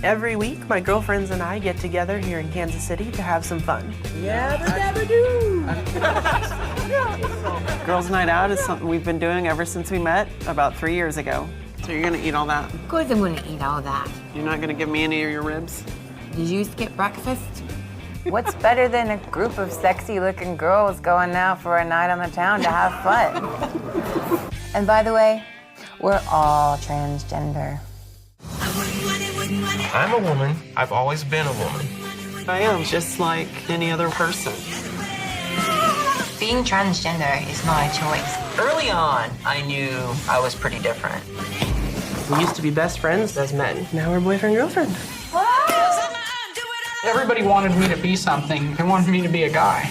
Every week, my girlfriends and I get together here in Kansas City to have some fun. Yabba dabba doo! Girls' Night Out is something we've been doing ever since we met about 3 years ago. So you're gonna eat all that? Of course I'm gonna eat all that. You're not gonna give me any of your ribs? Did you skip breakfast? What's better than a group of sexy-looking girls going out for a night on the town to have fun? And by the way, we're all transgender. I'm a woman. I've always been a woman. I am, just like any other person. Being transgender is not a choice. Early on, I knew I was pretty different. We used to be best friends as men. Now we're boyfriend girlfriend. Everybody wanted me to be something. They wanted me to be a guy.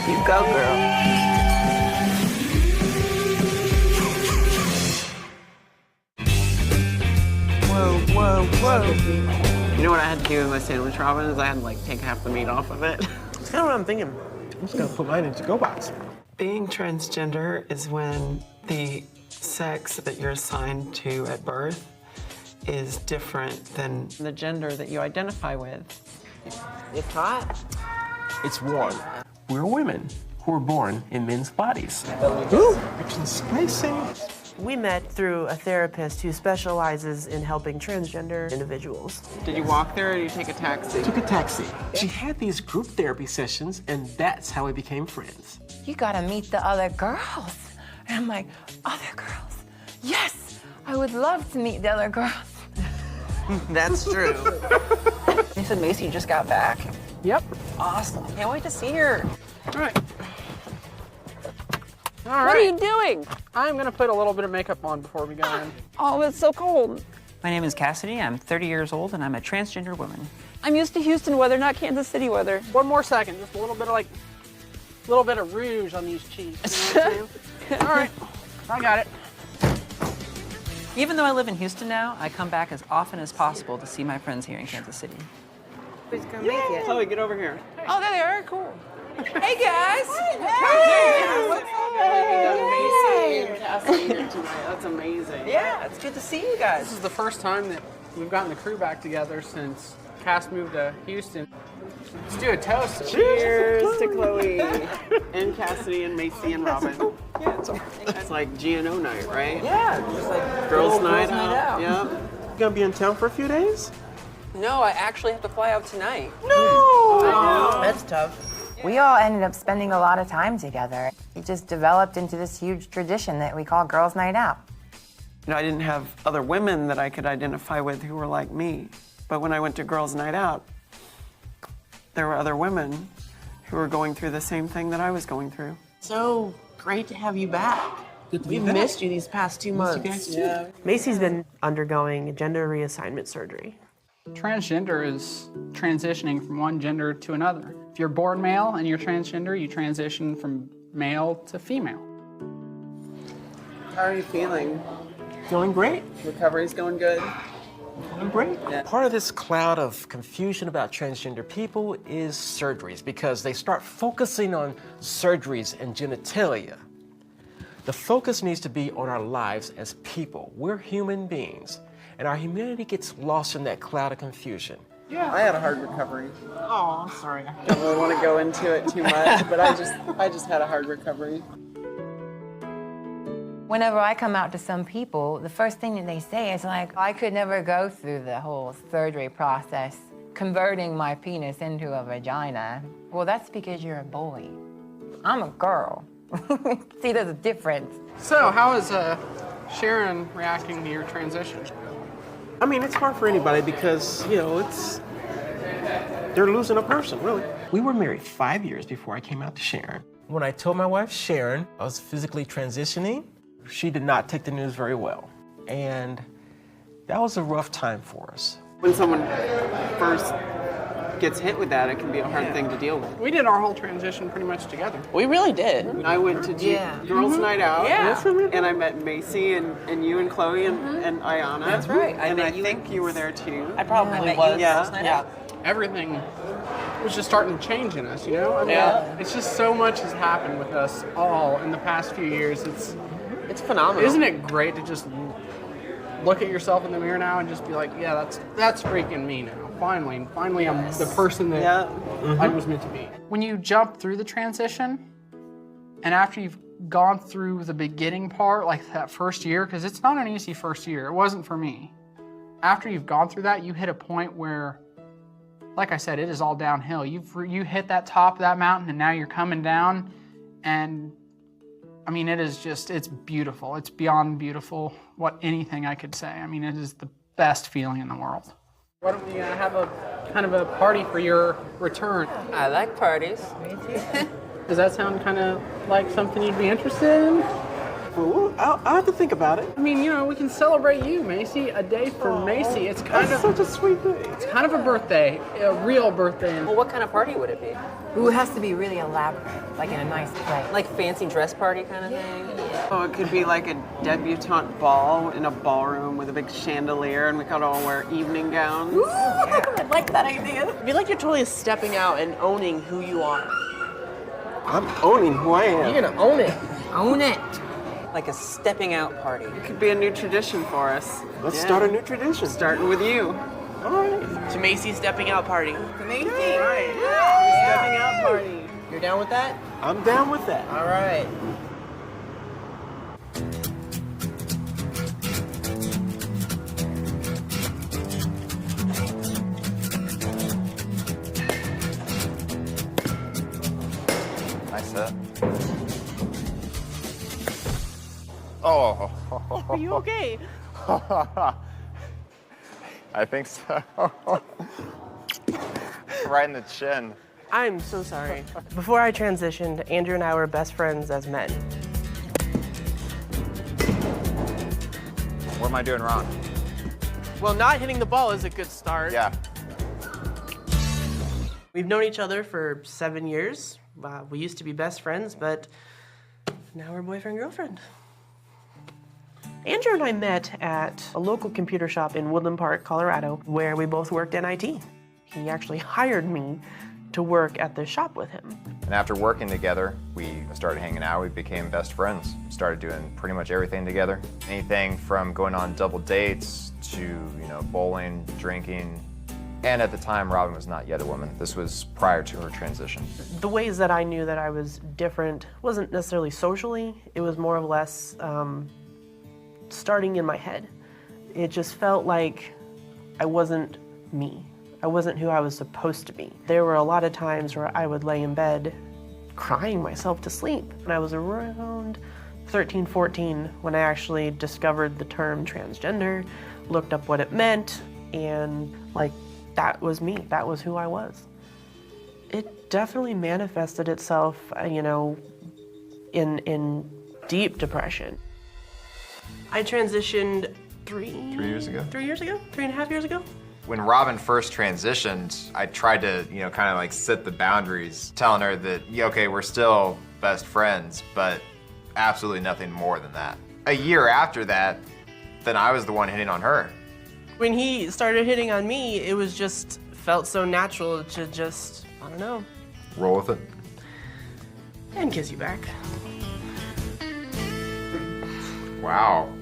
You go, girl. Whoa, whoa, whoa. You know what I had to do with my sandwich, Robin, is I had to like take half the meat off of it. That's kind of what I'm thinking. I'm just gonna put mine in to-go box. Being transgender is when the sex that you're assigned to at birth is different than the gender that you identify with. It's hot. It's warm. We're women who were born in men's bodies. Ooh, spicy. We met through a therapist who specializes in helping transgender individuals. Did you walk there or did you take a taxi? Took a taxi. She had these group therapy sessions, and that's how we became friends. You gotta meet the other girls. And I'm like, other girls? Yes, I would love to meet the other girls. That's true. They said Macy just got back. Yep. Awesome. Can't wait to see her. All right. What are you doing? I'm gonna put a little bit of makeup on before we go in. Oh, it's so cold. My name is Cassidy. I'm 30 years old, and I'm a transgender woman. I'm used to Houston weather, not Kansas City weather. One more second, just a little bit of rouge on these cheeks. You know what I'm saying? All right, I got it. Even though I live in Houston now, I come back as often as possible to see my friends here in Kansas City. Who's gonna make it? Chloe, get over here. Oh, there they are. Cool. Hey, guys. That's amazing. Yeah, it's good to see you guys. This is the first time that we've gotten the crew back together since Cass moved to Houston. Let's do a toast. Cheers to Chloe and Cassidy and Macy and Robin. It's like G&O night, right? Yeah, just like Girls' night night out. Yep. You gonna be in town for a few days? No, I actually have to fly out tonight. No! That's tough. We all ended up spending a lot of time together. It just developed into this huge tradition that we call Girls' Night Out. You know, I didn't have other women that I could identify with who were like me. But when I went to Girls' Night Out, there were other women who were going through the same thing that I was going through. So great to have you back. We've missed you these past 2 months. Macy's been undergoing gender reassignment surgery. Transgender is transitioning from one gender to another. If you're born male and you're transgender, you transition from male to female. How are you feeling? Feeling great. Recovery's going good? Feeling great. Part of this cloud of confusion about transgender people is surgeries, because they start focusing on surgeries and genitalia. The focus needs to be on our lives as people. We're human beings, and our humanity gets lost in that cloud of confusion. Yeah. I had a hard recovery. Oh, I'm sorry. I don't really want to go into it too much, but I just had a hard recovery. Whenever I come out to some people, the first thing that they say is like, I could never go through the whole surgery process, converting my penis into a vagina. Well, that's because you're a boy. I'm a girl. See, there's a difference. So, how is Sharon reacting to your transition? I mean, it's hard for anybody because, you know, they're losing a person, really. We were married 5 years before I came out to Sharon. When I told my wife, Sharon, I was physically transitioning, she did not take the news very well. And that was a rough time for us. When someone first gets hit with that, it can be a hard thing to deal with. We did our whole transition pretty much together. We really did. I went to Girls' Night Out, Yeah. and I met Macy and you and Chloe and Ayana. That's right. And I think you were there too. I probably met was. you. Yeah. Everything was just starting to change in us, you know? I mean, Yeah. It's just so much has happened with us all in the past few years. It's phenomenal. Isn't it great to just look at yourself in the mirror now and just be like, yeah, that's freaking me now. Finally, I'm the person that I was meant to be. When you jump through the transition, and after you've gone through the beginning part, like that first year, because it's not an easy first year. It wasn't for me. After you've gone through that, you hit a point where, like I said, it is all downhill. You hit that top of that mountain, and now you're coming down, and I mean, it's beautiful. It's beyond beautiful, what anything I could say. I mean, it is the best feeling in the world. Why don't we have a kind of a party for your return? I like parties. Does that sound kind of like something you'd be interested in? Well, I'll have to think about it. I mean, you know, we can celebrate you, Macy. A day for Macy. It's kind of Such a sweet day. It's kind of a birthday, a real birthday. Well, what kind of party would it be? Ooh, it has to be really elaborate, like in a nice place. Like fancy dress party kind of thing? Oh, it could be like a debutante ball in a ballroom with a big chandelier, and we could all wear evening gowns. Ooh, I like that idea. I feel like you're totally stepping out and owning who you are. I'm owning who I am. You're gonna own it. Own it. Like a stepping out party. It could be a new tradition for us. Let's start a new tradition. Starting with you. All right. To Macy's stepping out party. Macy. Right. Stepping out party. You're down with that? I'm down with that. All right. Nice set. Oh. Are you okay? I think so. Right in the chin. I'm so sorry. Before I transitioned, Andrew and I were best friends as men. What am I doing wrong? Well, not hitting the ball is a good start. Yeah. We've known each other for 7 years. We used to be best friends, but now we're boyfriend-girlfriend. Andrew and I met at a local computer shop in Woodland Park, Colorado, where we both worked in IT. He actually hired me to work at the shop with him. And after working together, we started hanging out. We became best friends. Started doing pretty much everything together. Anything from going on double dates to, bowling, drinking. And at the time, Robin was not yet a woman. This was prior to her transition. The ways that I knew that I was different wasn't necessarily socially. It was more or less starting in my head. It just felt like I wasn't me. I wasn't who I was supposed to be. There were a lot of times where I would lay in bed crying myself to sleep. When I was around 13, 14, when I actually discovered the term transgender, looked up what it meant, and that was me. That was who I was. It definitely manifested itself, in deep depression. I transitioned 3 years ago? 3 years ago? 3.5 years ago? When Robin first transitioned, I tried to, kind of set the boundaries, telling her that, okay, we're still best friends, but absolutely nothing more than that. A year after that, then I was the one hitting on her. When he started hitting on me, it was just felt so natural to just, I don't know, Roll with it. and kiss you back. Wow.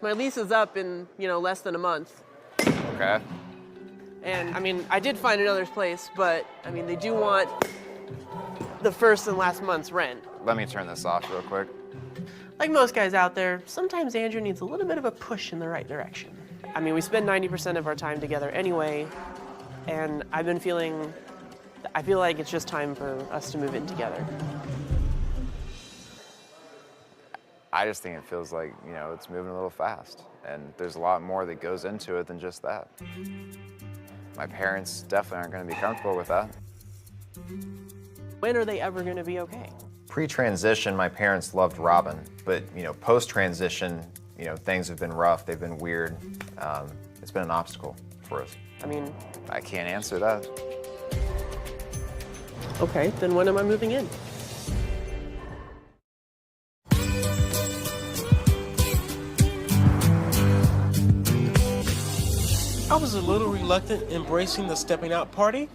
My lease is up in, less than a month. Okay. And, I did find another place, but, they do want the first and last month's rent. Let me turn this off real quick. Like most guys out there, sometimes Andrew needs a little bit of a push in the right direction. We spend 90% of our time together anyway, and I feel like it's just time for us to move in together. I just think it feels like, it's moving a little fast. And there's a lot more that goes into it than just that. My parents definitely aren't going to be comfortable with that. When are they ever going to be okay? Pre-transition, my parents loved Robin, but post-transition, things have been rough. They've been weird. It's been an obstacle for us. I can't answer that. Okay, then when am I moving in? I was a little reluctant embracing the stepping out party